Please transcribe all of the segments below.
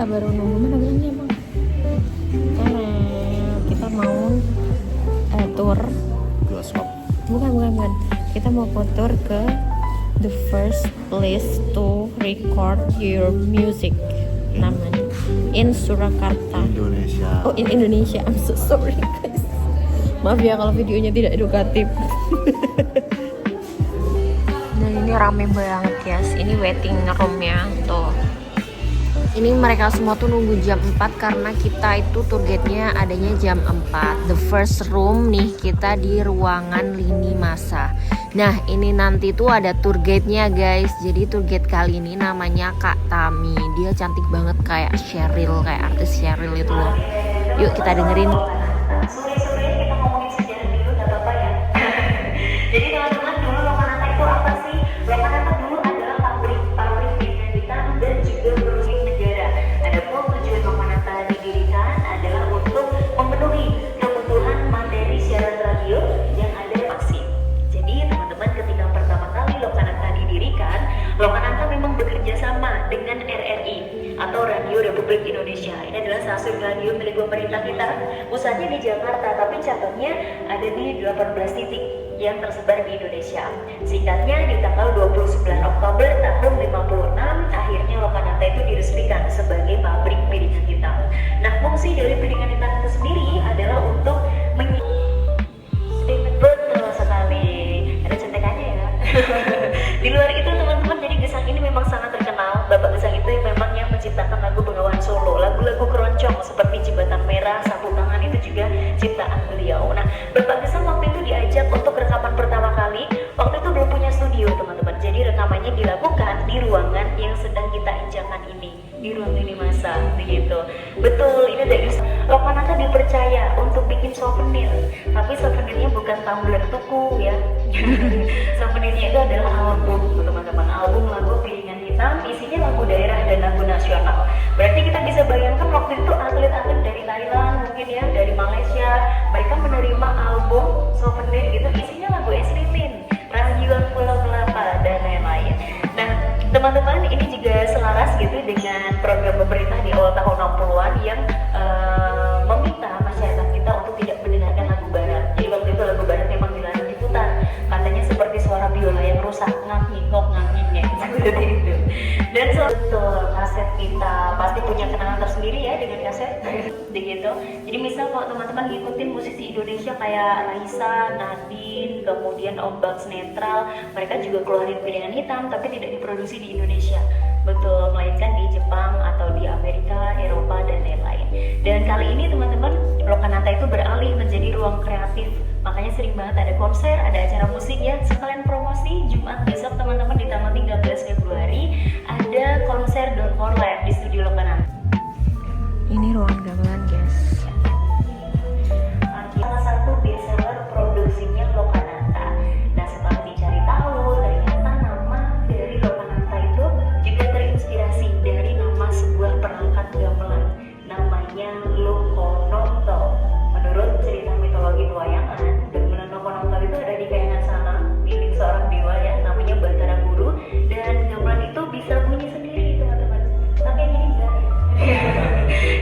baru nunggu. Mana bilangnya bang? Karena kita mau tour. Bioskop. Bukan. Kita mau tour ke the first place to record your music. Namanya in Surakarta. Indonesia. Oh, in Indonesia. I'm so sorry guys. Maaf ya kalau videonya tidak edukatif. Nah ini rame banget guys. Ini waiting roomnya tuh. Ini mereka semua tuh nunggu jam 4 karena kita itu tour guide-nya adanya jam 4. The first room nih, kita di ruangan lini masa. Nah ini nanti tuh ada tour guide-nya guys. Jadi tour guide kali ini namanya Kak Tami. Dia cantik banget kayak Cheryl, kayak artis Cheryl itu loh. Yuk kita dengerin. Sore-sore kita ngomongin sejarah dulu, gak apa-apa ya. Jadi teman-teman, dulu Lokananta itu apa sih? Lokananta dulu adalah pabrik minyak hitam dan juga berunding negara. Adapun tujuan Lokananta didirikan adalah untuk memenuhi kebutuhan materi siaran radio yang ada di Maxim. Jadi teman-teman, ketika pertama kali Lokananta didirikan, Lokananta memang bekerja sama dengan RRI atau Radio Republik Indonesia. Ini adalah stasiun radio milik pemerintah kita. Pusatnya di Jakarta, tapi cabangnya ada di 18 titik yang tersebar di Indonesia. Singkatnya, di tanggal 29 Oktober tahun 56, akhirnya Lokananta itu diresmikan sebagai pabrik piringan hitam. Nah, fungsi dari piringan hitam itu sendiri adalah untuk betul sekali. Ada centekannya ya. Di luar itu teman-teman, jadi Gesang ini memang sangat terkenal. Bapak Gesang itu yang menciptakan lagu Bengawan Solo, lagu-lagu keroncong seperti Jembatan Merah, Sapu Tangan itu juga ciptaan beliau. Nah, Bapak Gesang waktu itu diajak untuk rekaman pertama kali. Waktu itu belum punya studio teman-teman. Jadi rekamannya dilakukan di ruangan yang sedang kita injakan ini, di ruang lini masa, begitu. Betul, ini dari Lokananta dipercaya untuk bikin souvenir, tapi souvenirnya bukan tumbler tuku ya. Souvenirnya itu adalah album teman-teman, album lagu piringan hitam, isinya lagu daerah dan lagu nasional. Berarti kita bisa bayangkan waktu itu atlet-atlet dari Thailand, mungkin ya dari Malaysia, mereka menerima album souvenir gitu, isinya lagu Es Lilin, Rayuan Pulau Kelapa dan lain-lain. Nah teman-teman, ini juga selaras gitu dengan program pemerintah di awal tahun 60-an yang meminta masyarakat kita untuk tidak mendengarkan lagu barat. Jadi waktu itu lagu barat memang dilarang diputar, katanya seperti suara biola yang rusak, ngak-ngikok, ngak-ngiknya seperti itu. Dan betul, kaset kita pasti punya kenangan tersendiri ya dengan kaset begitu. Jadi misal kalau teman-teman ngikutin musisi Indonesia kayak Raisa, Nadine, kemudian Ombak Netral, mereka juga keluarin piringan hitam tapi tidak diproduksi di Indonesia. Betul, melainkan di Jepang atau di Amerika, Eropa dan lain-lain. Dan kali ini teman-teman, Lokananta itu beralih menjadi ruang kreatif. Makanya sering banget ada konser, ada acara musik ya. Sekalian promosi, Jumat besok teman-teman di tanggal 13 Februari ada konser Don't For Live di studio Lokananta. Ini ruangan gamelan guys. Salah satu bestseller produksinya Lokananta. Nah setelah dicari tahu, ternyata nama dari Lokananta itu juga terinspirasi dari nama sebuah perangkat gamelan, namanya Lokononto. Menurut cerita mitologi pewayangan, gamelan Lokononto itu ada di kayangan sana, milik seorang dewa ya, namanya Batara Guru. Dan gamelan itu bisa bunyi sendiri teman-teman, tapi yang ini enggak.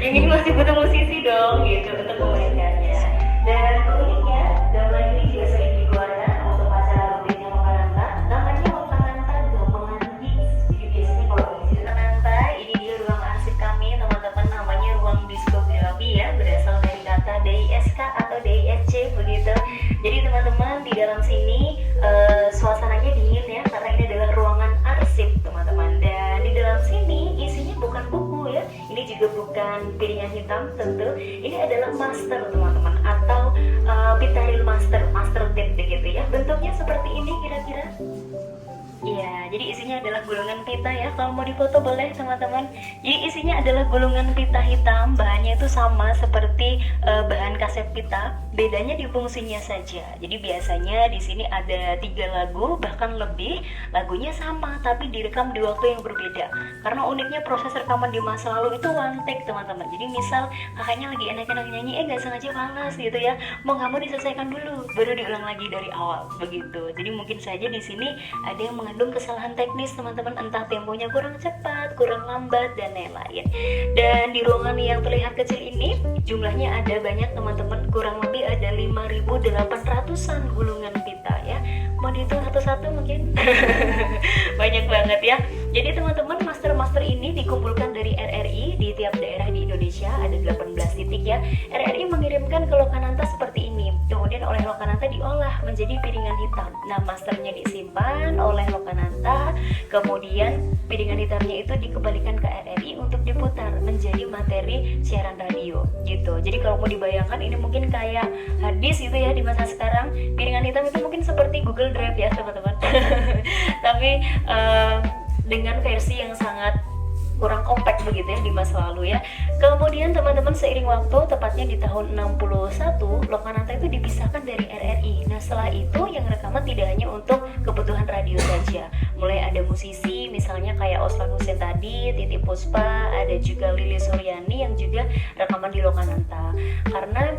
Yang ini masih butuh musisi dong gitu untuk memainkannya. Dan uniknya, gamelan ini juga sering dikeluarkan untuk acara rutinnya Lokananta, namanya Lokananta Gamelan Gigs. Jadi biasanya kalau di Lokananta, ini dia ruang arsip kami teman-teman, namanya ruang diskografi ya, berasal dari kata DISK atau DISC begitu. Jadi teman-teman, di dalam sini suasananya dingin ya, karena ini adalah ruangan arsip teman-teman. Dan di dalam sini isinya bukan buku ya, ini juga bukan piringan hitam tentu, ini adalah master teman-teman, atau pitaril master tape begitu ya. Bentuknya seperti ini kira-kira. Iya, jadi isinya adalah gulungan pita ya. Kalau mau difoto boleh teman-teman. Jadi isinya adalah gulungan pita hitam. Bahannya itu sama seperti bahan kaset pita. Bedanya di fungsinya saja. Jadi biasanya di sini ada 3 lagu bahkan lebih. Lagunya sama tapi direkam di waktu yang berbeda. Karena uniknya proses rekaman di masa lalu itu one take teman-teman. Jadi misal kakaknya lagi enak-enak nyanyi, nggak sengaja panas gitu ya. Mau nggak mau diselesaikan dulu, baru diulang lagi dari awal begitu. Jadi mungkin saja di sini ada yang mengandung kesalahan teknis teman-teman, entah temponya kurang cepat, kurang lambat, dan lain-lain. Dan di ruangan yang terlihat kecil ini jumlahnya ada banyak teman-teman, kurang lebih ada 5.800-an gulungan pita ya. Mau dihitung satu-satu mungkin? Banyak banget ya. Jadi teman-teman, master-master ini dikumpulkan dari RRI di tiap daerah di Indonesia, ada 18 titik ya. RRI mengirimkan ke Lokananta seperti ini, kemudian oleh Lokananta diolah menjadi piringan hitam. Nah, masternya disimpan oleh Lokananta, kemudian piringan hitamnya itu dikembalikan ke RRI untuk diputar menjadi materi siaran radio gitu. Jadi kalau mau dibayangkan, ini mungkin kayak hadis gitu ya di masa sekarang. Piringan hitam itu mungkin seperti Google Drive ya teman-teman. Tapi dengan versi yang sangat kurang kompak begitu ya di masa lalu ya. Kemudian teman-teman, seiring waktu, tepatnya di tahun 61, Lokananta itu dipisahkan dari RRI. Nah, setelah itu yang rekaman tidak hanya untuk kebutuhan radio saja. Mulai ada musisi misalnya kayak Oslan Hussein tadi, Titi Puspa, ada juga Lili Suryani yang juga rekaman di Lokananta. Karena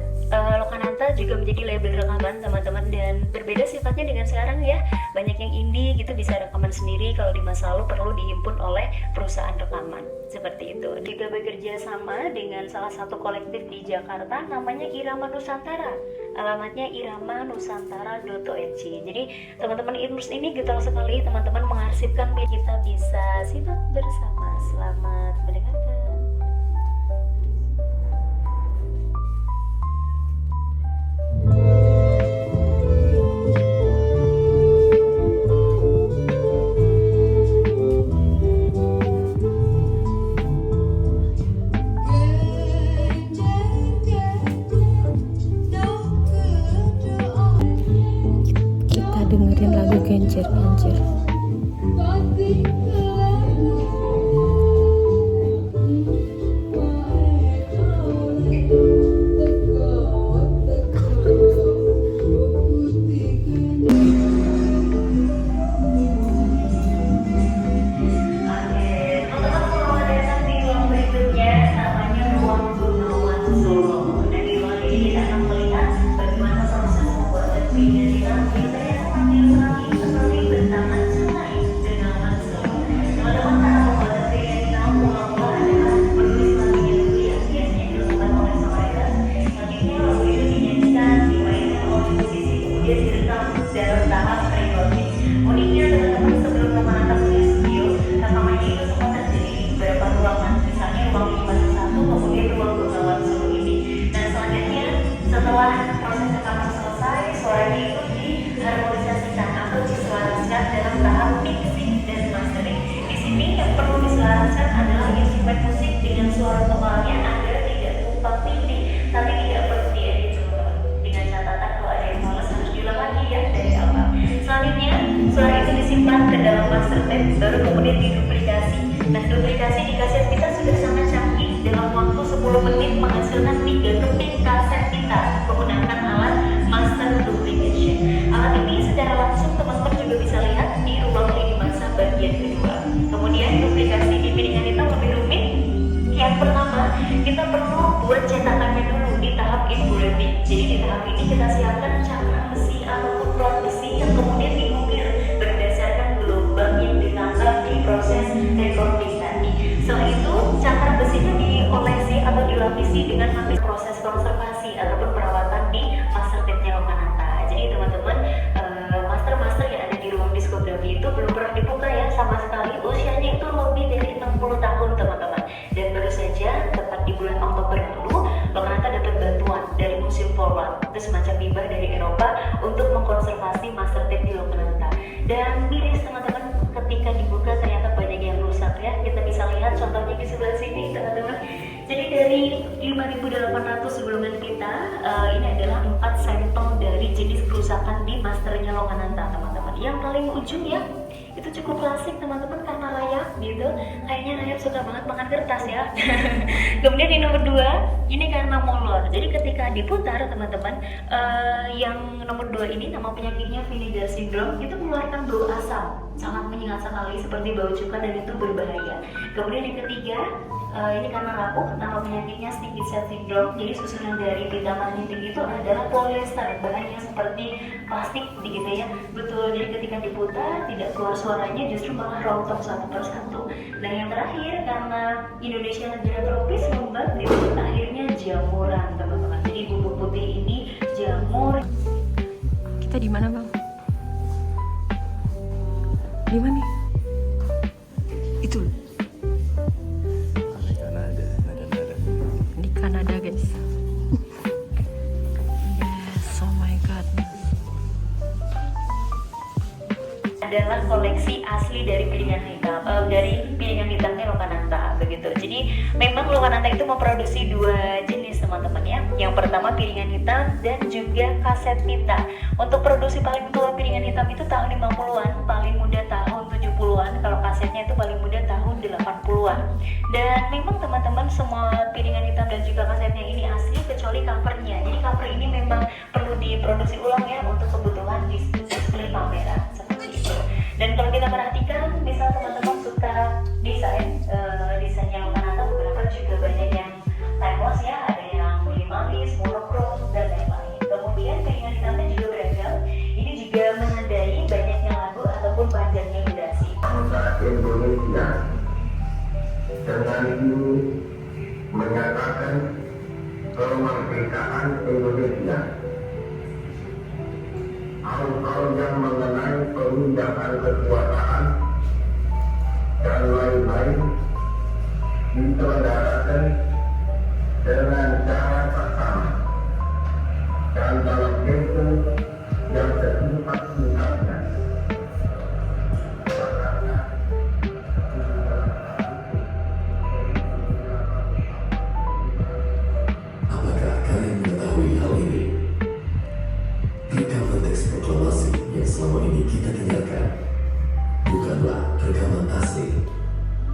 Lokananta juga menjadi label rekaman teman-teman, dan berbeda sifatnya dengan sekarang ya. Banyak yang indie gitu bisa rekaman sendiri, kalau di masa lalu perlu dihimpun oleh perusahaan rekaman. Seperti itu. Juga bekerja sama dengan salah satu kolektif di Jakarta namanya Irama Nusantara. Alamatnya iramanusantara.org. Jadi teman-teman Inmers ini getol sekali teman-teman mengarsipkan, kita bisa simak bersama. Selamat mendengarkan. Dengerin lagu Genjer-Genjer. Adalah instrumen musik dengan suara vokalnya agar tidak tumpang tindih, tapi tidak perlu diedit teman-teman. Dengan catatan kalau ada yang males harus diulang lagi ya dari awal. Selanjutnya suara itu disimpan ke dalam master tape, baru kemudian diduplikasi. Nah, duplikasi di kaset kita sudah sangat canggih. Dalam waktu 10 menit menghasilkan 3 keping kaset kita menggunakan alat master duplication. Alat ini secara langsung teman-teman juga bisa lihat di ruang lini masa bagian kedua. Kemudian duplikasi di piringan hitam lebih rumit. Yang pertama, kita perlu buat cetakannya dulu di tahap inbreathing. Jadi di tahap ini kita siapkan cakram besi ataupun plat besi yang kemudian diukir berdasarkan gelombang yang ditambah di proses recording tadi. Setelah itu, cakram besinya diolesi atau dilapisi dengan hampir proses konservasi ataupun perawatan di master tape-nya Lokananta. Jadi teman-teman, master-master yang ada di ruang diskografi itu belum pernah dibuka ya sama sekali. Usianya itu lebih dari 60 tahun teman-teman. Dan baru saja tepat di bulan Oktober lalu, Lokananta dapat bantuan dari Museum Forward, itu semacam hibah dari Eropa untuk mengkonservasi master tape di Lokananta. Dan miris teman-teman, ketika dibuka ternyata banyak yang rusak ya. Kita bisa lihat contohnya di sebelah sini teman-teman. Jadi dari 5.800 gulungan kita, ini adalah 4 sampel dari jenis kerusakan di masternya Lokananta teman-teman. Yang paling ujung ya, itu cukup klasik teman-teman karena rayap gitu. Kayaknya rayap suka banget makan kertas ya. Kemudian di nomor 2, ini karena molor. Jadi ketika diputar teman-teman, yang nomor 2 ini nama penyakitnya Vinegar syndrome, itu mengeluarkan bau asam. sangat menyengat sekali seperti bau cuka dan itu berbahaya. Kemudian yang ketiga, ini karena rapuh, nama penyakitnya sticky set syndrome. Jadi susunan dari vitamin linting itu adalah polyester, bahan yang seperti plastik begitu ya. Betul, jadi ketika diputar tidak keluar suaranya, justru malah rontok satu persatu. Dan yang terakhir, karena Indonesia negara tropis lembab, disebut akhirnya jamuran teman-teman. Jadi bubuk putih ini jamur. Kita di mana bang? Di mana? Itu Kanada. di Kanada guys. Yes, oh my god. Adalah koleksi asli dari piringan hitam, dari piringan hitamnya Lokananta begitu. Jadi memang Lokananta itu memproduksi dua jenis teman-teman ya. Yang pertama piringan hitam dan juga kaset pita. Untuk produksi paling tua piringan hitam itu tahun 50-an, paling muda tahun 70-an. Kalau kasetnya itu paling muda tahun 80-an. Dan memang teman-teman semua piringan hitam dan juga kasetnya ini asli kecuali covernya. Jadi cover ini memang perlu diproduksi ulang ya untuk kebutuhan display pameran seperti itu. Dan kalau kita perhatikan, misal teman-teman suka desainnya Lokananta, beberapa juga banyak yang timeless ya, ada yang minimalis, monokrom dan lain-lain. Kemudian piringan hitamnya juga beragam. Ini juga menandai banyaknya lagu ataupun panjangnya durasi. Bangsa Indonesia dengan ini menyatakan kemerdekaan Indonesia. Hal-hal yang mengenai pemindahan kekuasaan dan lain-lain diselenggarakan dengan cara bersama dan dalam tempo yang sesingkat-singkatnya. Apakah kalian mengetahui hal ini? Rekaman teks proklamasi yang selama ini kita dengarkan bukanlah rekaman asli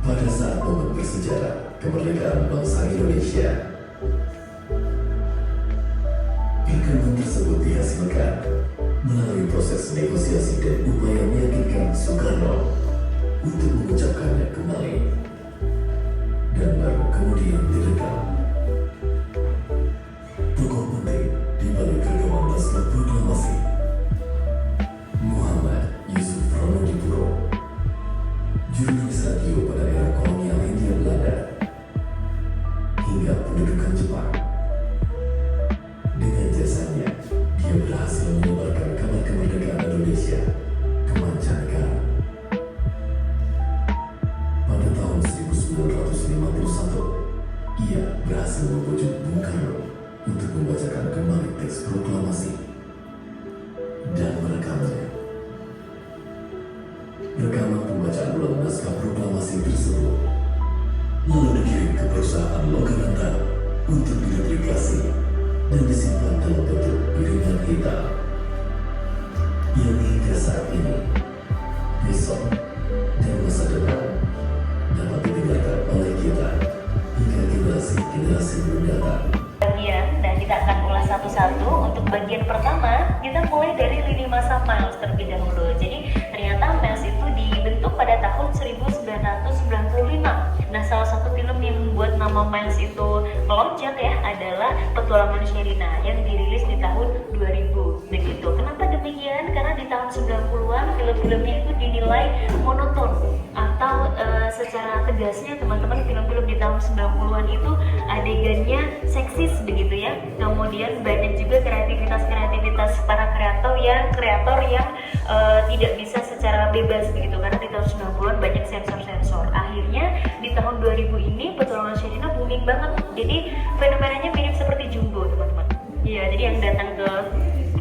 pada saat momen bersejarah kemerdekaan bangsa Indonesia. Rekaman tersebut dihasilkan melalui proses negosiasi dan upaya meyakinkan Soekarno untuk mengucapkannya kembali, dan baru kemudian direkam. Tokoh penting di balik rekaman naskah proklamasi Muhammad Yusuf Pramodipuro, jurnalis radio pada era kolonial Hindia Belanda hingga pendudukan Jepang. Dengan jasanya, dia berhasil menyebarkan kabar kemerdekaan Indonesia ke mancanegara. Pada tahun 1951, ia berhasil membujuk Bung Karno untuk membacakan kembali teks proklamasi dan merekamnya. Rekaman pembacaan ulang naskah proklamasi tersebut lalu dikirim ke perusahaan Lokananta untuk direplikasi dan disimpan dalam bentuk piringan hitam yang hingga saat ini, besok, dan masa depan dapat didengarkan oleh kita hingga generasi mendatang. Dan kita akan ulas satu-satu. Untuk bagian pertama, kita mulai dari lini masa Miles terlebih dahulu. Jadi ternyata Miles itu dibentuk pada tahun 1995. Nah, salah satu film yang membuat nama Miles itu melonjak ya adalah Petualangan Sherina yang dirilis di tahun 2000 begitu. Kenapa demikian? Karena di tahun 90-an film-filmnya itu dinilai monoton atau secara tegasnya teman-teman, film-film di tahun 90-an itu adegannya seksis begitu ya. Kemudian banyak juga kreativitas para kreator yang tidak bisa secara bebas begitu, karena di tahun 90-an banyak sensor-sensor. Akhirnya di tahun 2000 ini Petualangan Sherina booming banget. Jadi fenomenanya mirip seperti Jumbo teman-teman. Iya, jadi yang datang ke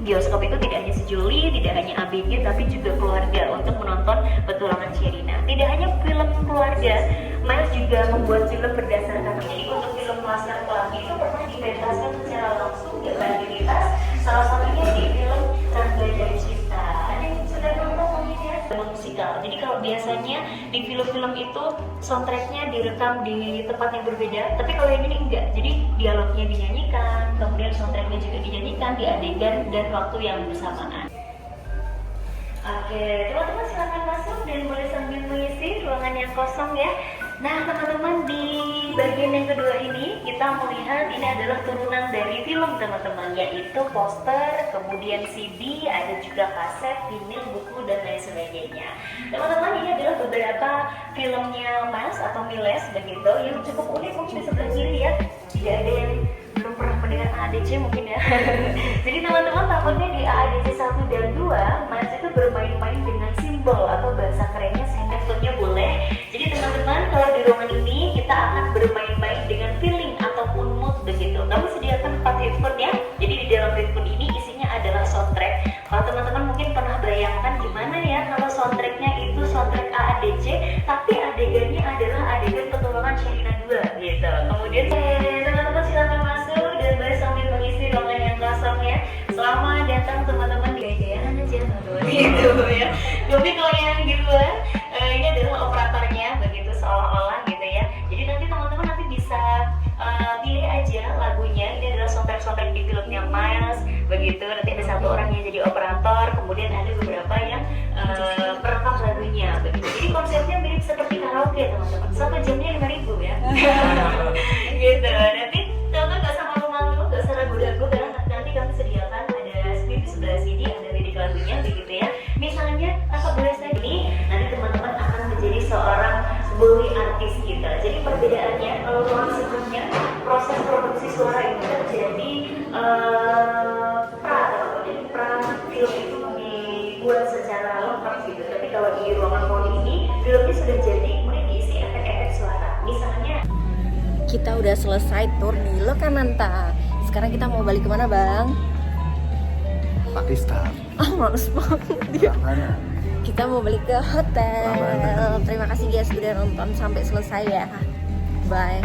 bioskop itu tidak hanya sejoli, tidak hanya ABG, tapi juga keluarga untuk menonton Petualangan Sherina. Tidak hanya film keluarga, Miles juga membuat film berdasarkan. Jadi untuk film Laskar Pelangi itu pernah dipentaskan secara langsung di Bandiritas, salah satunya di film Rangga dari Cinta. Ada yang sudah nonton mungkin ya? Musikal. Jadi kalau biasanya di film-film itu soundtracknya direkam di tempat yang berbeda, tapi kalau yang ini enggak. Jadi dialognya dinyanyikan, kemudian soundtracknya juga dinyanyikan di adegan dan waktu yang bersamaan. Oke, teman-teman silakan masuk dan boleh sambil mengisi ruangan yang kosong ya. Nah, teman-teman di bagian yang kedua ini kita melihat ini adalah turunan dari film teman-teman, yaitu poster, kemudian CD, ada juga kaset, vinyl, buku dan lain sebagainya. Teman-teman, ini adalah beberapa filmnya Mas atau Miles begitu yang cukup unik mungkin di sebelah kiri ya. Tidak ada yang belum pernah mendengar AADC mungkin ya. Jadi teman-teman takutnya di AADC 1 dan 2 Mas itu bermain-main dengan simbol atau bahasa kerennya handphone-nya boleh. Jadi teman-teman kalau di ruangan ini kita akan bermain-main dengan feeling ataupun mood begitu. Kami sediakan 4 headphone ya. Jadi di dalam headphone ini isinya adalah soundtrack. Kalau teman-teman mungkin pernah bayangkan gimana ya kalau soundtracknya itu soundtrack AADC tapi adegannya adalah adegan petualangan Sherina 2 gitu. Kemudian teman-teman silakan masuk dan boleh sambil mengisi ruangan yang kosong ya. Selamat datang teman-teman di gaya-gayaan aja teman-teman gitu ya. Tapi kalau yang di luar ini adalah operatornya begitu seolah-olah gitu ya. Jadi nanti teman-teman nanti bisa pilih aja lagunya. Ini adalah soundtrack di filmnya Miles begitu. Nanti ada satu orang yang jadi operator, kemudian ada beberapa yang perekam lagunya begitu. Jadi konsepnya mirip seperti karaoke teman-teman. Satu jamnya 5.000 ya. Gitu. Nanti teman-teman gak usah malu-malu, gak usah ragu-ragu karena nanti kami sediakan ada screen di sebelah sini, ada lirik lagunya begitu ya. Misalnya kakak boleh saya ini, nanti teman-teman akan menjadi seorang bully artis kita. Jadi perbedaannya kalau ruang sebelumnya proses produksi suara itu terjadi pra film itu dibuat secara lengkap gitu. Tapi kalau di ruangan poli ini filmnya sudah jadi, kemudian diisi efek-efek suara. Misalnya Kita udah selesai tur di Lokananta. Sekarang kita mau balik kemana bang? Pakistan. Ah males banget dia. Mana? Kita mau balik ke hotel. Selamat. Terima kasih guys udah nonton sampai selesai ya. Bye.